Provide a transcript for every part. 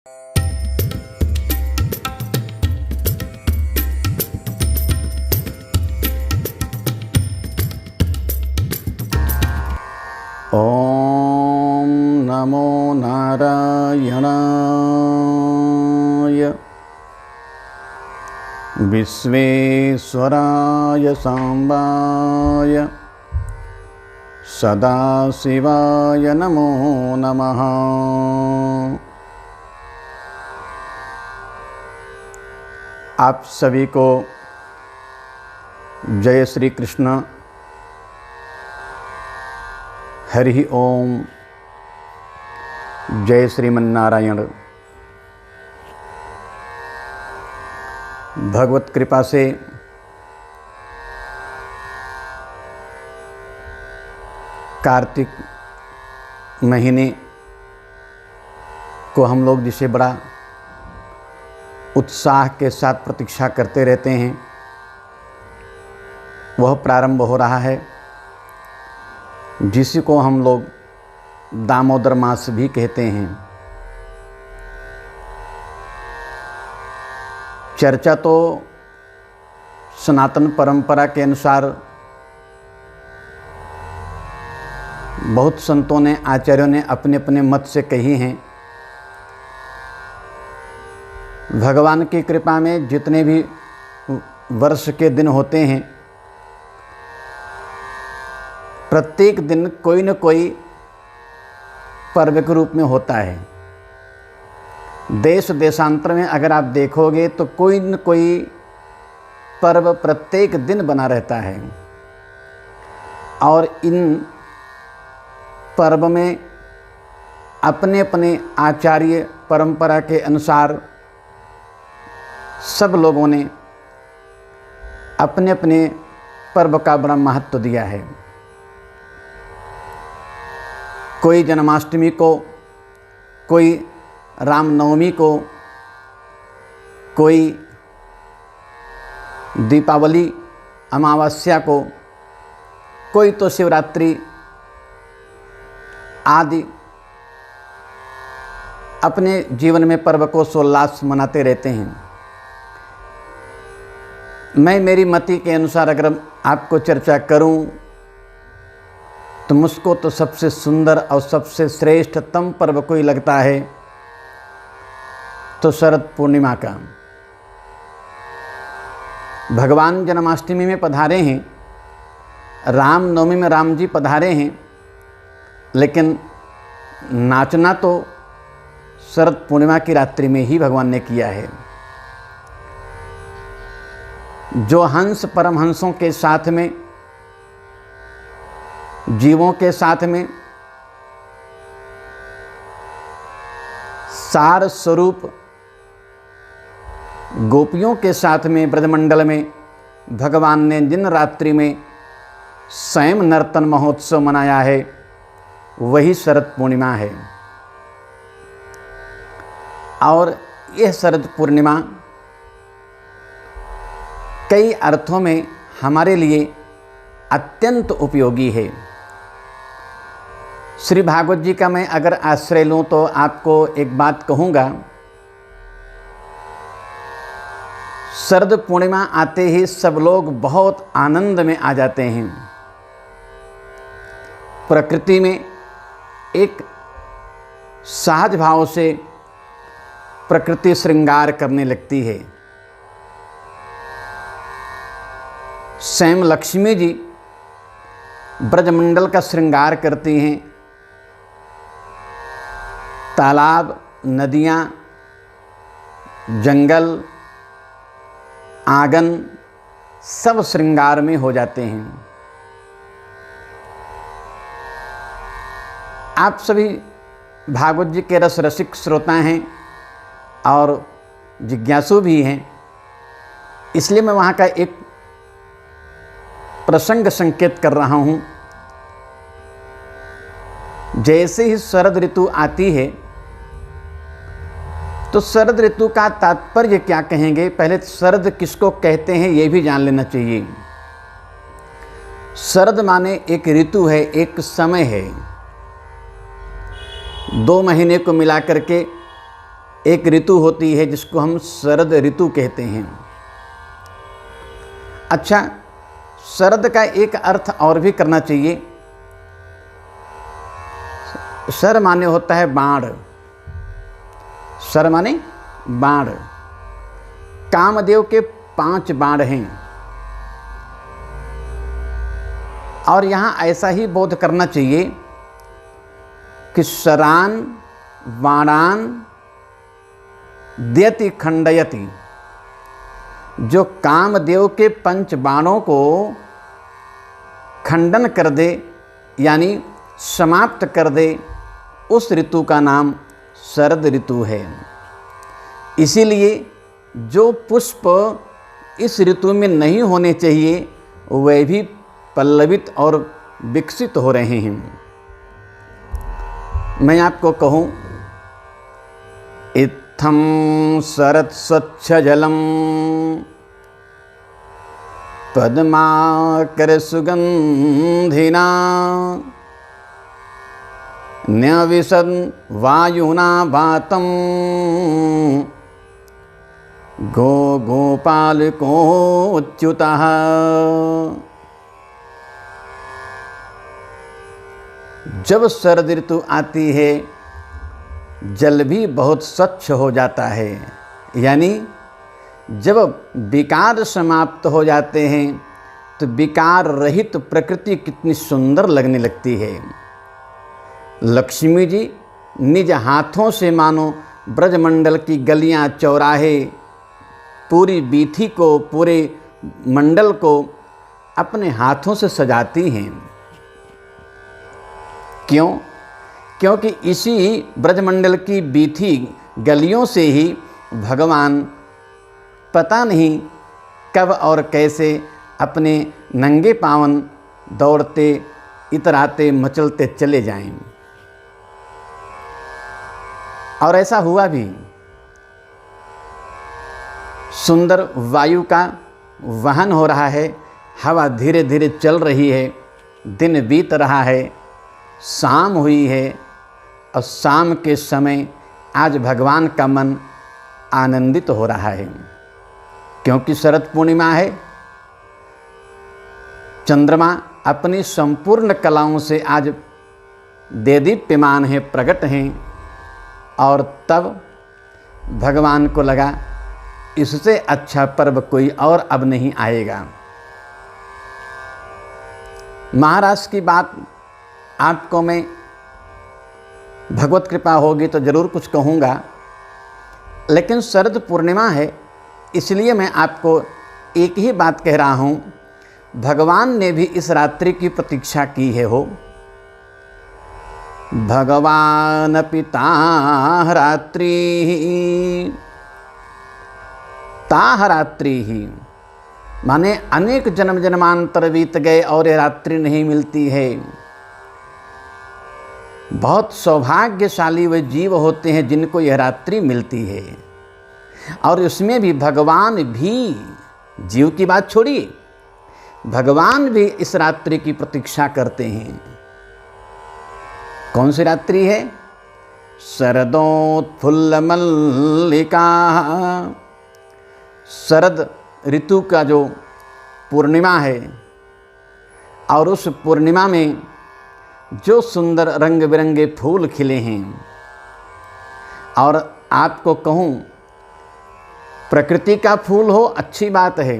ओम नमो नारायणाय विश्वेश्वराय सांबाय सदाशिवाय नमो नमः। आप सभी को जय श्री कृष्ण। हरि ओम। जय श्रीमन्नारायण। भगवत कृपा से कार्तिक महीने को हम लोग जिसे बड़ा उत्साह के साथ प्रतीक्षा करते रहते हैं, वह प्रारंभ हो रहा है, जिसी को हम लोग दामोदर मास भी कहते हैं। चर्चा तो सनातन परंपरा के अनुसार बहुत संतों ने, आचार्यों ने अपने अपने मत से कही हैं। भगवान की कृपा में जितने भी वर्ष के दिन होते हैं, प्रत्येक दिन कोई न कोई पर्व के रूप में होता है। देश देशांतर में अगर आप देखोगे तो कोई न कोई पर्व प्रत्येक दिन बना रहता है, और इन पर्व में अपने अपने आचार्य परंपरा के अनुसार सब लोगों ने अपने अपने पर्व का बड़ा महत्व दिया है। कोई जन्माष्टमी को, कोई रामनवमी को, कोई दीपावली अमावस्या को, कोई तो शिवरात्रि आदि अपने जीवन में पर्व को सोल्लास मनाते रहते हैं। मैं मेरी मति के अनुसार अगर आपको चर्चा करूं तो मुझको तो सबसे सुंदर और सबसे श्रेष्ठतम पर्व कोई लगता है तो शरद पूर्णिमा का। भगवान जन्माष्टमी में पधारे हैं, रामनवमी में राम जी पधारे हैं, लेकिन नाचना तो शरद पूर्णिमा की रात्रि में ही भगवान ने किया है। जो हंस परमहंसों के साथ में, जीवों के साथ में सार स्वरूप गोपियों के साथ में ब्रजमंडल में भगवान ने जिन रात्रि में स्वयं नर्तन महोत्सव मनाया है, वही शरद पूर्णिमा है। और यह शरद पूर्णिमा कई अर्थों में हमारे लिए अत्यंत उपयोगी है। श्री भागवत जी का मैं अगर आश्रय लूँ तो आपको एक बात कहूँगा। शरद पूर्णिमा आते ही सब लोग बहुत आनंद में आ जाते हैं। प्रकृति में एक सहज भाव से प्रकृति श्रृंगार करने लगती है। स्वयं लक्ष्मी जी ब्रजमंडल का श्रृंगार करती हैं। तालाब, नदियाँ, जंगल, आंगन सब श्रृंगार में हो जाते हैं। आप सभी भागवत जी के रस रसिक श्रोता हैं और जिज्ञासु भी हैं, इसलिए मैं वहाँ का एक प्रसंग संकेत कर रहा हूँ। जैसे ही शरद ऋतु आती है तो शरद ऋतु का तात्पर्य क्या कहेंगे, पहले शरद किसको कहते हैं ये भी जान लेना चाहिए। शरद माने एक ऋतु है, एक समय है। 2 महीने को मिला करके एक ऋतु होती है जिसको हम शरद ऋतु कहते हैं। अच्छा, शरद का एक अर्थ और भी करना चाहिए। शर माने होता है बाण, शर माने बाण। कामदेव के 5 बाण हैं और यहाँ ऐसा ही बोध करना चाहिए कि शरान बाणान द्यति खंडयति, जो कामदेव के 5 बाणों को खंडन कर दे यानी समाप्त कर दे, उस ऋतु का नाम शरद ऋतु है। इसीलिए जो पुष्प इस ऋतु में नहीं होने चाहिए वे भी पल्लवित और विकसित हो रहे हैं। मैं आपको कहूँ, इत्थं शरद स्वच्छ जलम पद्माकर सुगंधिना न्यविशन् वायुना वातं गोपालकोच्युतः। जब शरद ऋतु आती है जल भी बहुत स्वच्छ हो जाता है, यानी जब विकार समाप्त हो जाते हैं तो विकार रहित प्रकृति कितनी सुंदर लगने लगती है। लक्ष्मी जी निज हाथों से मानो ब्रजमंडल की गलियां, चौराहे, पूरी बीथी को, पूरे मंडल को अपने हाथों से सजाती हैं। क्यों? क्योंकि इसी ब्रजमंडल की बीथी गलियों से ही भगवान पता नहीं कब और कैसे अपने नंगे पावन दौड़ते, इतराते, मचलते चले जाएं। और ऐसा हुआ भी। सुंदर वायु का वहन हो रहा है, हवा धीरे धीरे चल रही है, दिन बीत रहा है, शाम हुई है और शाम के समय आज भगवान का मन आनंदित हो रहा है, क्योंकि शरद पूर्णिमा है। चंद्रमा अपनी संपूर्ण कलाओं से आज देदीप्यमान है, प्रकट हैं। और तब भगवान को लगा इससे अच्छा पर्व कोई और अब नहीं आएगा। महाराष्ट्र की बात आपको मैं भगवत कृपा होगी तो ज़रूर कुछ कहूँगा, लेकिन शरद पूर्णिमा है इसलिए मैं आपको एक ही बात कह रहा हूँ, भगवान ने भी इस रात्रि की प्रतीक्षा की है हो। भगवान पिता रात्रि ताह रात्रि ही, माने अनेक जन्म जन्मांतर बीत गए और ये रात्रि नहीं मिलती है। बहुत सौभाग्यशाली वे जीव होते हैं जिनको यह रात्रि मिलती है। और उसमें भी भगवान भी, जीव की बात छोड़िए, भगवान भी इस रात्रि की प्रतीक्षा करते हैं। कौन सी रात्रि है? शरदोत्फुल्ल मल्लिका, शरद ऋतु का जो पूर्णिमा है और उस पूर्णिमा में जो सुंदर रंग बिरंगे फूल खिले हैं। और आपको कहूँ, प्रकृति का फूल हो अच्छी बात है,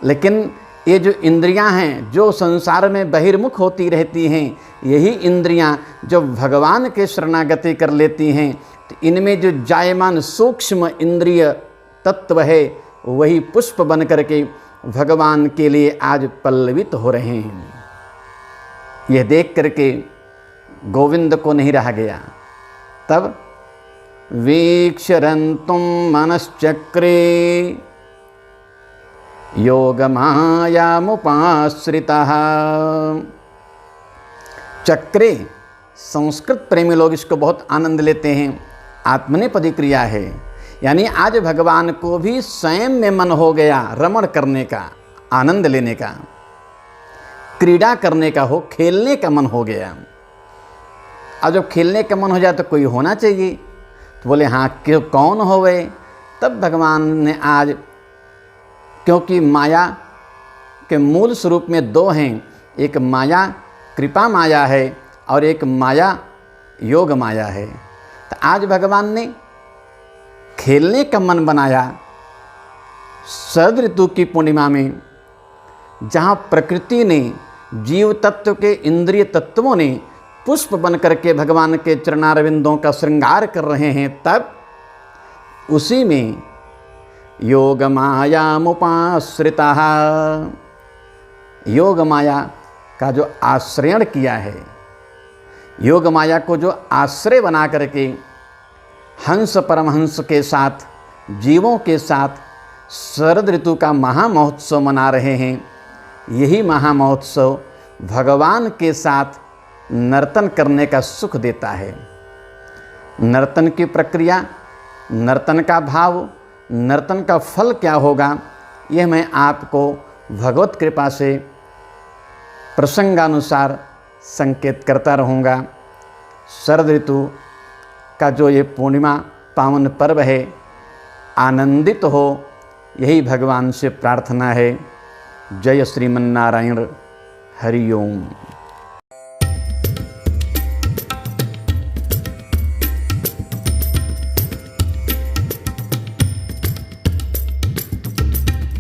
लेकिन ये जो इंद्रियां हैं जो संसार में बहिर्मुख होती रहती हैं, यही इंद्रियां जो भगवान के शरणागति कर लेती हैं, तो इनमें जो जायमान सूक्ष्म इंद्रिय तत्व है वही पुष्प बन करके भगवान के लिए आज पल्लवित हो रहे हैं। यह देख करके गोविंद को नहीं रहा गया। तब वीक्षरन्तुं मनश्चक्रे योगमायामुपाश्रितः। चक्रे, संस्कृत प्रेमी लोग इसको बहुत आनंद लेते हैं, आत्मनेपदी क्रिया है, यानी आज भगवान को भी स्वयं में मन हो गया रमण करने का, आनंद लेने का, क्रीड़ा करने का हो, खेलने का मन हो गया। और जब खेलने का मन हो जाए तो कोई होना चाहिए, तो बोले हाँ क्यों कौन होवे। तब भगवान ने आज, क्योंकि माया के मूल स्वरूप में दो हैं, एक माया कृपा माया है और एक माया योग माया है। तो आज भगवान ने खेलने का मन बनाया शरद ऋतु की पूर्णिमा में, जहाँ प्रकृति ने, जीव तत्व के इंद्रिय तत्वों ने पुष्प बन करके भगवान के चरणारविंदों का श्रृंगार कर रहे हैं। तब उसी में योग मायामुपाश्रिता, योग माया का जो आश्रयण किया है, योग माया को जो आश्रय बना करके हंस परमहंस के साथ, जीवों के साथ शरद ऋतु का महामहोत्सव मना रहे हैं। यही महामहोत्सव भगवान के साथ नर्तन करने का सुख देता है। नर्तन की प्रक्रिया, नर्तन का भाव, नर्तन का फल क्या होगा, यह मैं आपको भगवत कृपा से प्रसंगानुसार संकेत करता रहूँगा। शरद ऋतु का जो ये पूर्णिमा पावन पर्व है, आनंदित हो, यही भगवान से प्रार्थना है। जय श्रीमन्नारायण। हरि ओम।